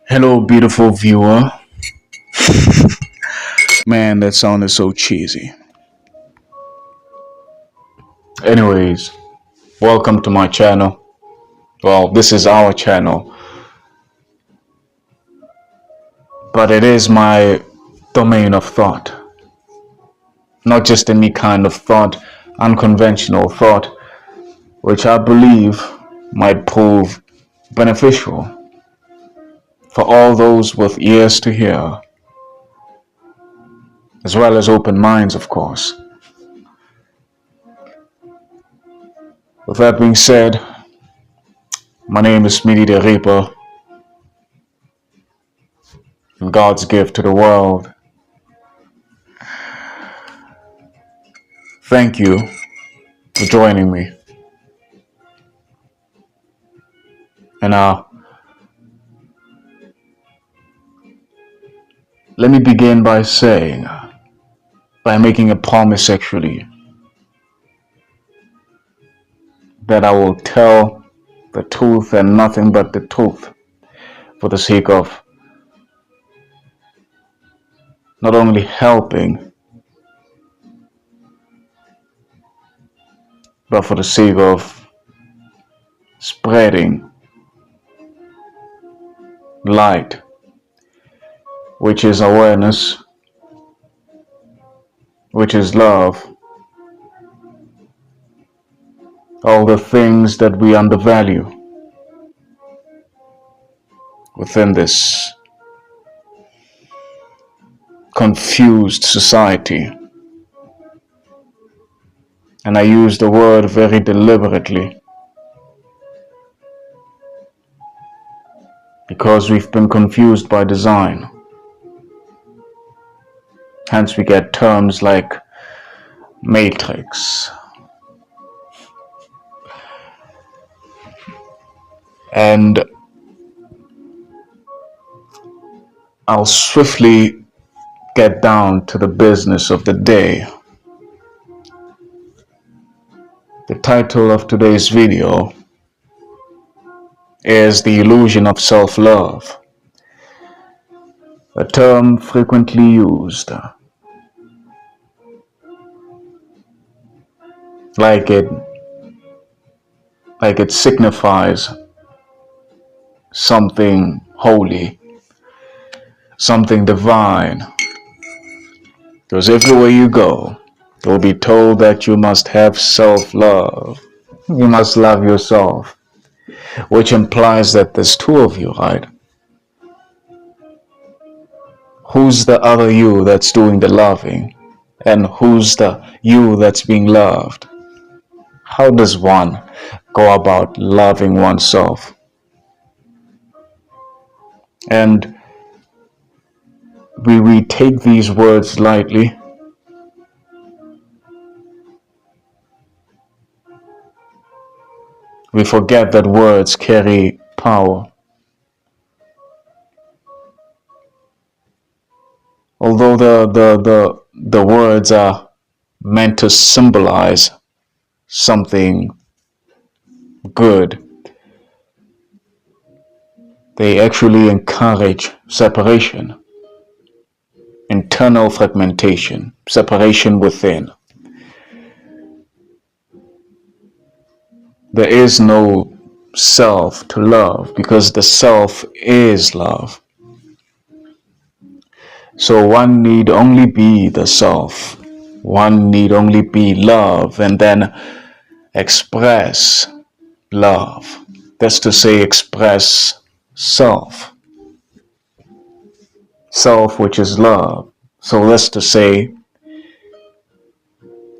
Hello, beautiful viewer. Man, that sounded so cheesy. Anyways, welcome to my channel. Well, this is our channel, but it is my domain of thought. Not just any kind of thought, unconventional thought, which I believe might prove beneficial for all those with ears to hear, as well as open minds, of course. With that being said, my name is Smitty the Reaper, and God's gift to the world. Thank you for joining me. And let me begin by making a promise actually, that I will tell the truth and nothing but the truth for the sake of not only helping, but for the sake of spreading light, which is awareness, which is love, all the things that we undervalue within this confused society. And I use the word very deliberately because we've been confused by design. Hence we get terms like matrix. And I'll swiftly get down to the business of the day. The title of today's video is The Illusion of Self-Love, a term frequently used, like it signifies something holy, something divine. Because everywhere you go, you'll be told that you must have self-love. You must love yourself, which implies that there's two of you, right? Who's the other you that's doing the loving? And who's the you that's being loved? How does one go about loving oneself? And we take these words lightly. We forget that words carry power. Although the words are meant to symbolize something good, they actually encourage separation, internal fragmentation, separation within. There is no self to love because the self is love. So one need only be the self. One need only be love and then express love. That's to say, express self. Self, which is love. So that's to say,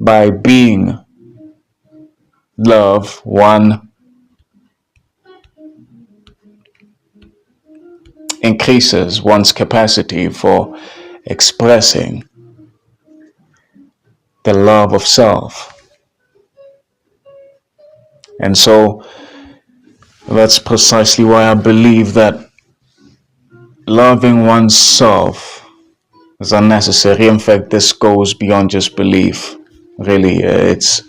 by being love, one increases one's capacity for expressing the love of self. And so that's precisely why I believe that loving oneself is unnecessary. In fact, this goes beyond just belief. Really, it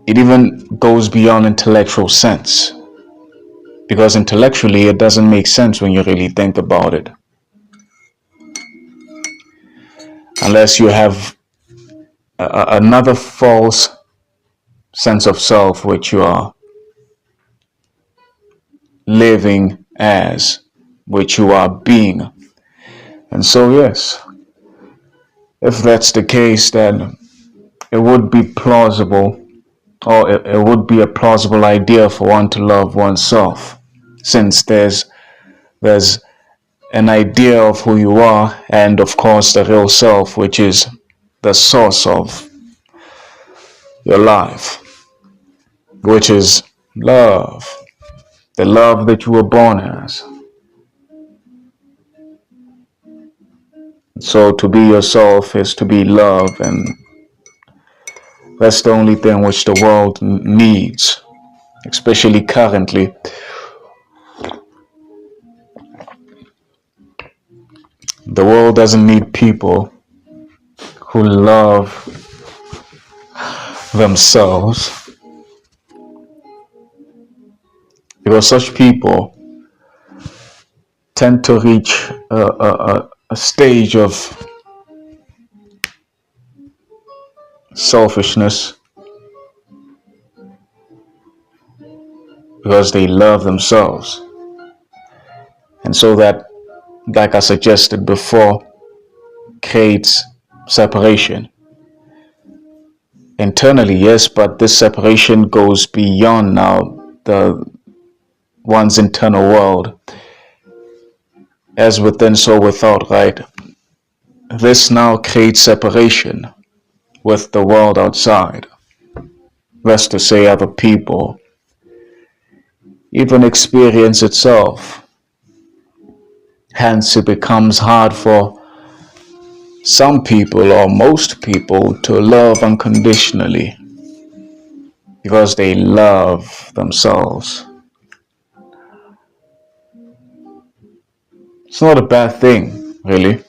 even goes beyond intellectual sense. because intellectually it doesn't make sense when you really think about it. Unless you have another false sense of self which you are living as, which you are being. And so, yes, if that's the case, then it would be plausible, or it would be a plausible idea for one to love oneself, since there's an idea of who you are, and of course the real self, which is the source of your life, which is love, the love that you were born as. So to be yourself is to be love, and that's the only thing which the world needs, especially currently. The world doesn't need people who love themselves, because such people tend to reach a stage of selfishness because they love themselves. And so that, like I suggested before, creates separation. Internally, yes, but this separation goes beyond now one's internal world. As within, so without, right? This now creates separation with the world outside. That's to say, other people, even experience itself. Hence, it becomes hard for some people, or most people, to love unconditionally because they love themselves. It's not a bad thing, really.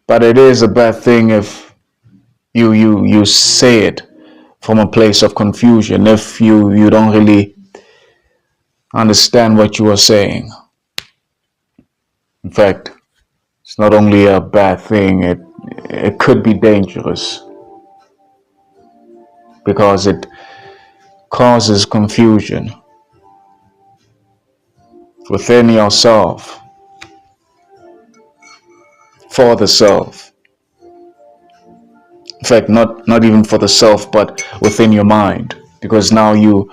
But it is a bad thing if you say it from a place of confusion, if you don't really understand what you are saying. In fact, it's not only a bad thing, it could be dangerous because it causes confusion within yourself, for the self. In fact, not even for the self, but within your mind, because now you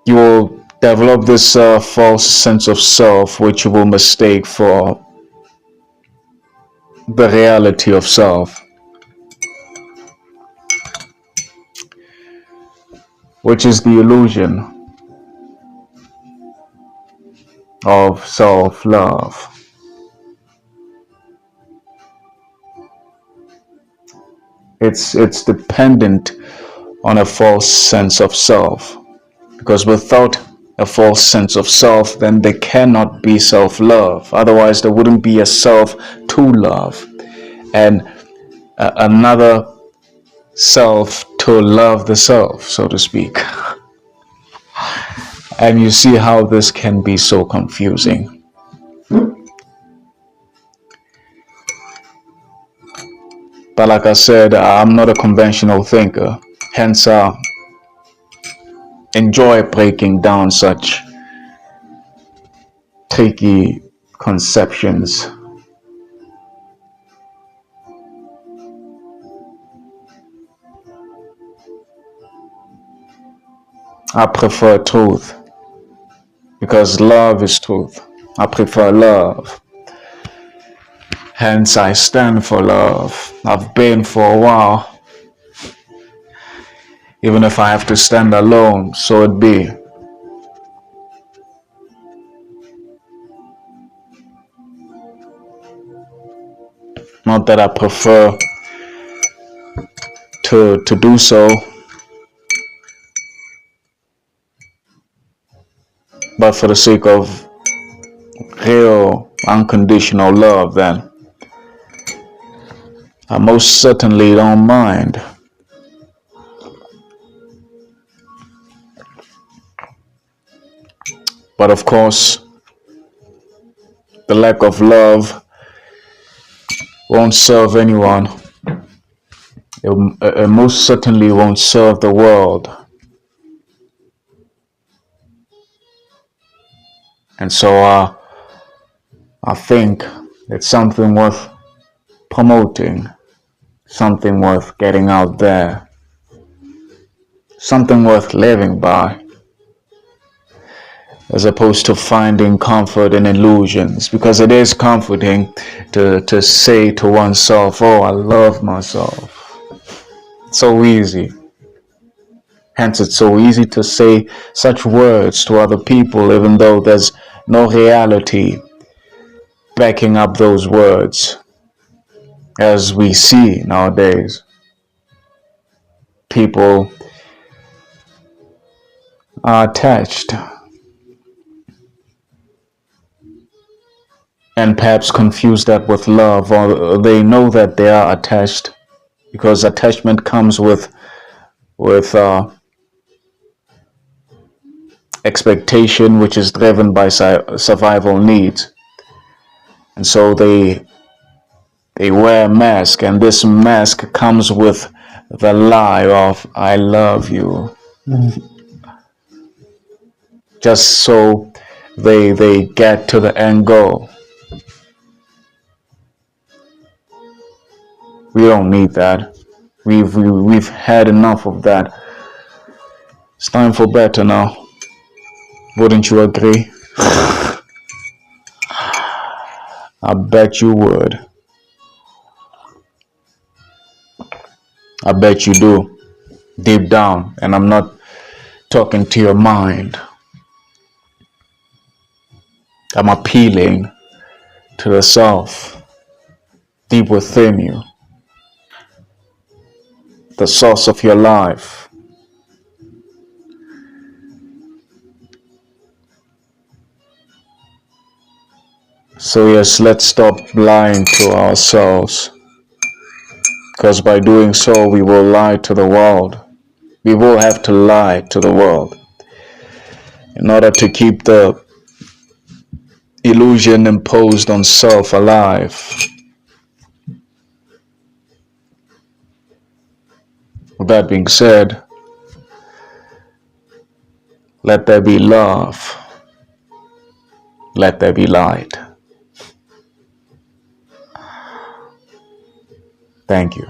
will develop this false sense of self, which you will mistake for the reality of self, which is the illusion of self-love. It's dependent on a false sense of self, because without a false sense of self, then there cannot be self-love. Otherwise, there wouldn't be a self to love and another self to love the self, so to speak. And you see how this can be so confusing. But like I said, I'm not a conventional thinker. Hence, I enjoy breaking down such tricky conceptions. I prefer truth because love is truth. I prefer love. Hence, I stand for love. I've been for a while. Even if I have to stand alone, so it be. Not that I prefer to do so, but for the sake of real unconditional love, then I most certainly don't mind. But of course, the lack of love won't serve anyone. It most certainly won't serve the world. And so I think it's something worth promoting, something worth getting out there, something worth living by, as opposed to finding comfort in illusions, because it is comforting to say to oneself, oh, I love myself. It's so easy. Hence, it's so easy to say such words to other people, even though there's no reality backing up those words, as we see nowadays. People are attached and perhaps confuse that with love, or they know that they are attached because attachment comes with expectation, which is driven by survival needs, and so they wear a mask, and this mask comes with the lie of I love you, just so they get to the end goal. We don't need that. We've had enough of that. It's time for better now. Wouldn't you agree? I bet you would. I bet you do. Deep down. And I'm not talking to your mind. I'm appealing to the self deep within you. The source of your life. So yes, let's stop lying to ourselves. Because by doing so, we will lie to the world. We will have to lie to the world in order to keep the illusion imposed on self alive. With that being said, let there be love. Let there be light. Thank you.